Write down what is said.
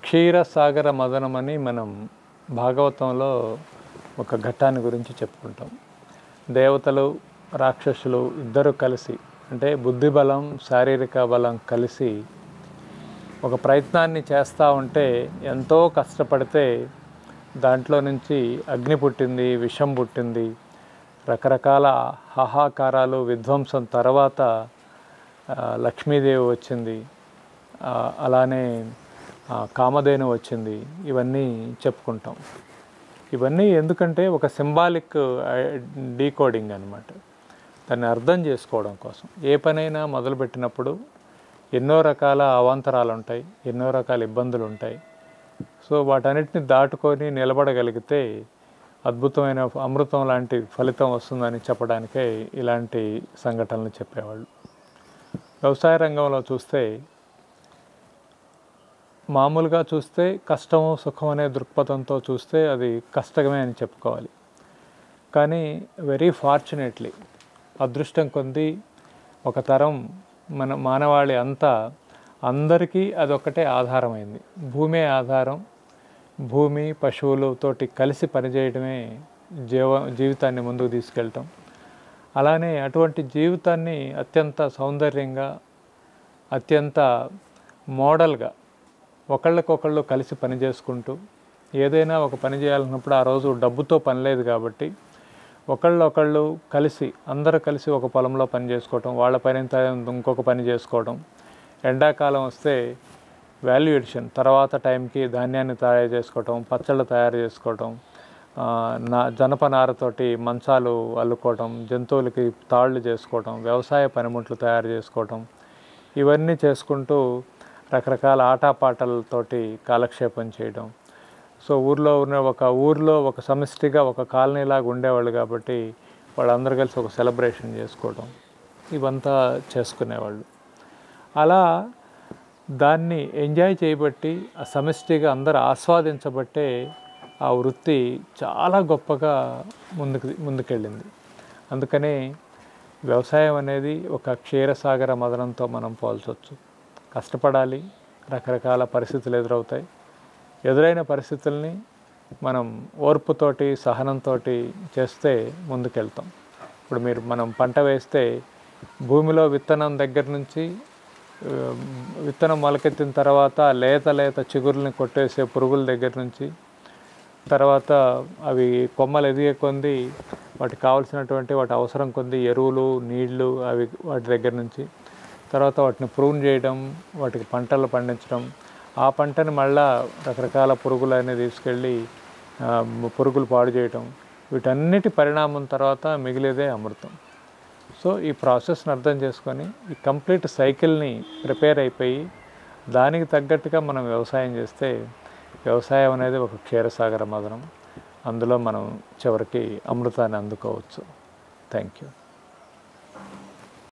క్షీరసాగర మదనమని మనం భాగవతంలో ఒక ఘట్టాన్ని గురించి చెప్పుకుంటాం. దేవతలు రాక్షసులు ఇద్దరు కలిసి, అంటే బుద్ధి బలం శారీరక బలం కలిసి ఒక ప్రయత్నాన్ని చేస్తూ ఉంటే ఎంతో కష్టపడితే దాంట్లో నుంచి అగ్ని పుట్టింది, విషం పుట్టింది, రకరకాల హాహాకారాలు విధ్వంసం తర్వాత లక్ష్మీదేవి వచ్చింది, అలానే కామధేను వచ్చింది. ఇవన్నీ చెప్పుకుంటాం. ఇవన్నీ ఎందుకంటే ఒక సింబాలిక్ డీకోడింగ్ అనమాట. దాన్ని అర్థం చేసుకోవడం కోసం. ఏ పనైనా మొదలుపెట్టినప్పుడు ఎన్నో రకాల అవాంతరాలు ఉంటాయి, ఎన్నో రకాల ఇబ్బందులు ఉంటాయి. సో వాటన్నిటిని దాటుకొని నిలబడగలిగితే అద్భుతమైన అమృతం లాంటి ఫలితం వస్తుందని చెప్పడానికే ఇలాంటి సంఘటనలు చెప్పేవాళ్ళు. వ్యవసాయ రంగంలో చూస్తే మామూలుగా చూస్తే కష్టము సుఖం అనే దృక్పథంతో చూస్తే అది కష్టమే అని చెప్పుకోవాలి. కానీ వెరీ ఫార్చునేట్లీ అదృష్టం కొద్ది ఒక తరం మానవాళి అందరికీ అదొక్కటే ఆధారమైంది. భూమే ఆధారం. భూమి పశువులతోటి కలిసి పనిచేయడమే జీవితాన్ని ముందుకు తీసుకెళ్ళటం. అలానే అటువంటి జీవితాన్ని అత్యంత సౌందర్యంగా, అత్యంత మోడల్గా ఒకళ్ళకొకళ్ళు కలిసి పని చేసుకుంటూ, ఏదైనా ఒక పని చేయాలన్నప్పుడు ఆ రోజు డబ్బుతో పని లేదు కాబట్టి ఒకళ్ళు కలిసి అందరూ కలిసి ఒక పొలంలో పని చేసుకోవటం, వాళ్ళ పని ఇంకొక పని చేసుకోవడం. ఎండాకాలం వస్తే వాల్యూ ఎడిషన్ తర్వాత టైంకి ధాన్యాన్ని తయారు చేసుకోవటం, పచ్చళ్ళు తయారు చేసుకోవటం, జనపనారతోటి మంచాలు అల్లుకోవటం, జంతువులకి తాళ్ళు చేసుకోవటం, వ్యవసాయ పనిముట్లు తయారు చేసుకోవటం, ఇవన్నీ చేసుకుంటూ రకరకాల ఆటపాటలతోటి కాలక్షేపం చేయడం. సో ఊర్లో ఒక సమిష్టిగా ఒక కాలనీలాగా ఉండేవాళ్ళు కాబట్టి వాళ్ళందరూ కలిసి ఒక సెలబ్రేషన్ చేసుకోవడం, ఇవంతా చేసుకునేవాళ్ళు. అలా దాన్ని ఎంజాయ్ చేయబట్టి, ఆ సమిష్టిగా అందరూ ఆస్వాదించబట్టే ఆ వృత్తి చాలా గొప్పగా ముందుకెళ్ళింది. అందుకనే వ్యవసాయం అనేది ఒక క్షీరసాగర మదనంతో మనం పోల్చవచ్చు. కష్టపడాలి, రకరకాల పరిస్థితులు ఎదురవుతాయి. ఎదురైన పరిస్థితుల్ని మనం ఓర్పుతోటి సహనంతో చేస్తే ముందుకెళ్తాం. ఇప్పుడు మనం పంట వేస్తే భూమిలో విత్తనం దగ్గర నుంచి విత్తనం మొలకెత్తిన తర్వాత లేత చిగురుల్ని కొట్టేసే పురుగుల దగ్గర నుంచి, తర్వాత అవి కొమ్మలు ఎదిగే కొంది వాటికి కావాల్సినటువంటి వాటి అవసరం కొంది ఎరువులు నీళ్లు వాటి దగ్గర నుంచి, తర్వాత వాటిని ప్రూన్ చేయడం, వాటికి పంటలు పండించడం, ఆ పంటని మళ్ళా రకరకాల పురుగులు అనేది తీసుకెళ్ళి పురుగులు పాడు చేయటం, వీటన్నిటి పరిణామం తర్వాత మిగిలేదే అమృతం. సో ఈ ప్రాసెస్ని అర్థం చేసుకొని ఈ కంప్లీట్ సైకిల్ని ప్రిపేర్ అయిపోయి దానికి తగ్గట్టుగా మనం వ్యవసాయం చేస్తే వ్యవసాయం అనేది ఒక క్షీరసాగర మదనం. అందులో మనం చివరికి అమృతాన్ని అందుకోవచ్చు. Thank you.